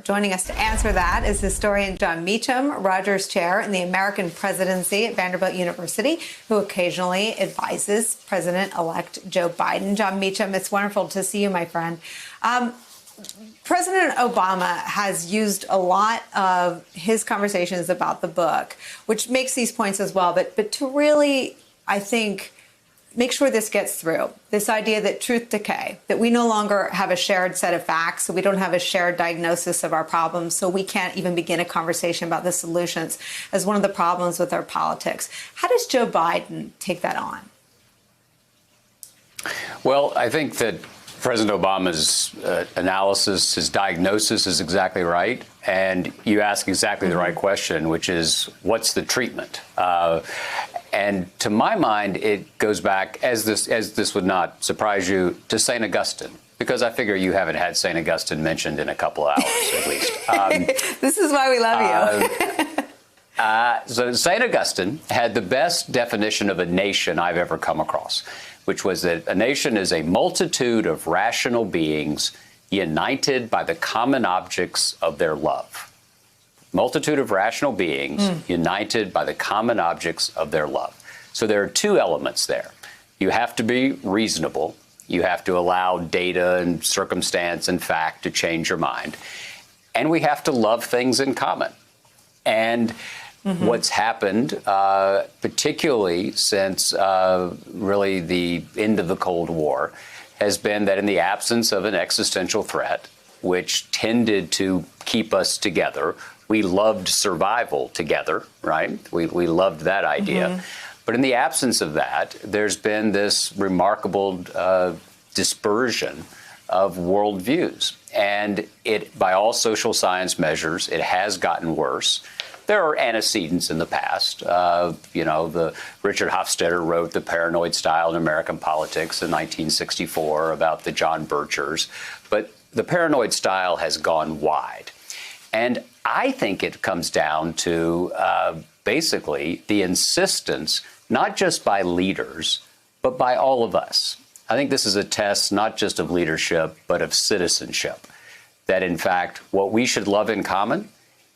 Joining us to answer that is historian Jon Meacham, Rogers Chair in the American Presidency at Vanderbilt University, who occasionally advises President-elect Joe Biden. Jon Meacham, it's wonderful to see you, my friend. President Obama has used a lot of his conversations about the book, which makes these points as well, but to really, I think, make sure this gets through. This idea that truth decay, that we no longer have a shared set of facts, so we don't have a shared diagnosis of our problems, so we can't even begin a conversation about the solutions as one of the problems with our politics. How does Joe Biden take that on? Well, I think that President Obama's analysis, his diagnosis is exactly right. And you ask exactly the right question, which is, what's the treatment? And to my mind, it goes back, as this would not surprise you, to St. Augustine, because I figure you haven't had St. Augustine mentioned in a couple of hours, at least. This is why we love you. So St. Augustine had the best definition of a nation I've ever come across, which was that a nation is a multitude of rational beings united by the common objects of their love. Multitude of rational beings united by the common objects of their love. So there are two elements there. You have to be reasonable. You have to allow data and circumstance and fact to change your mind. And we have to love things in common. And what's happened, particularly since really the end of the Cold War, has been that in the absence of an existential threat, which tended to keep us together, we loved survival together, right? We loved that idea. But in the absence of that, there's been this remarkable dispersion of worldviews. And it, by all social science measures, it has gotten worse. There are antecedents in the past. The Richard Hofstadter wrote The Paranoid Style in American Politics in 1964 about the John Birchers. But the paranoid style has gone wide. And I think it comes down to basically the insistence, not just by leaders, but by all of us. I think this is a test not just of leadership, but of citizenship. That, in fact, what we should love in common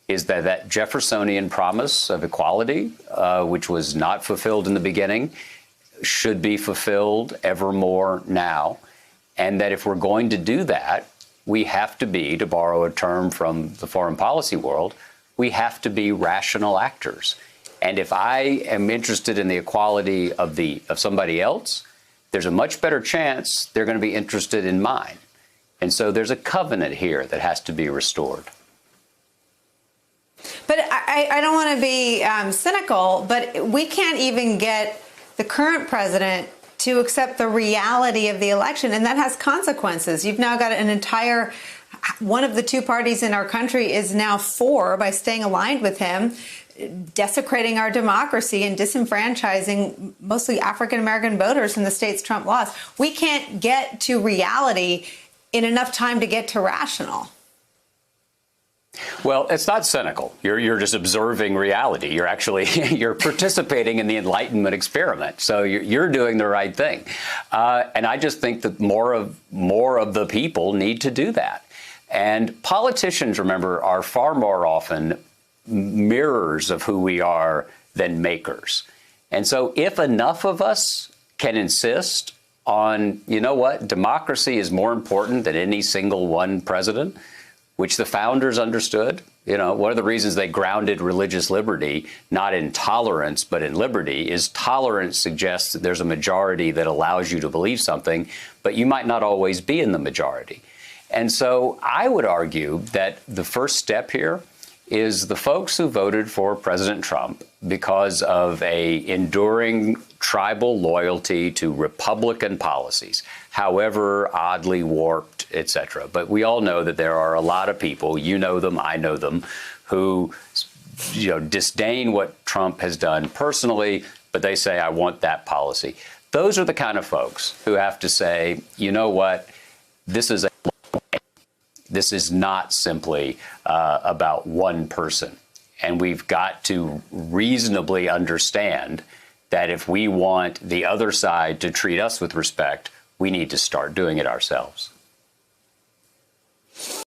is that Jeffersonian promise of equality, which was not fulfilled in the beginning, should be fulfilled ever more now. And that if we're going to do that, we have to be, to borrow a term from the foreign policy world, we have to be rational actors. And if I am interested in the equality of somebody else, there's a much better chance they're going to be interested in mine. And so there's a covenant here that has to be restored. But I don't want to be cynical, but we can't even get the current president to accept the reality of the election, and that has consequences. You've now got one of the two parties in our country is now for, by staying aligned with him, desecrating our democracy and disenfranchising mostly African-American voters in the states Trump lost. We can't get to reality in enough time to get to rational. Well, it's not cynical. You're just observing reality. You're actually you're participating in the Enlightenment experiment. So you're doing the right thing. And I just think that more of the people need to do that. And politicians, remember, are far more often mirrors of who we are than makers. And so if enough of us can insist on, you know what, democracy is more important than any single one president, which the founders understood. One of the reasons they grounded religious liberty, not in tolerance, but in liberty, is tolerance suggests that there's a majority that allows you to believe something, but you might not always be in the majority. And so I would argue that the first step here is the folks who voted for President Trump because of a enduring tribal loyalty to Republican policies, however oddly warped, etc. But we all know that there are a lot of people, you know them, I know them, who disdain what Trump has done personally, but they say, I want that policy. Those are the kind of folks who have to say, you know what, this is not simply about one person. And we've got to reasonably understand that if we want the other side to treat us with respect, we need to start doing it ourselves.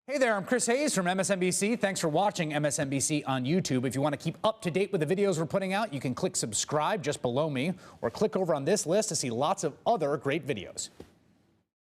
Hey there, I'm Chris Hayes from MSNBC. Thanks for watching MSNBC on YouTube. If you want to keep up to date with the videos we're putting out, you can click subscribe just below me or click over on this list to see lots of other great videos.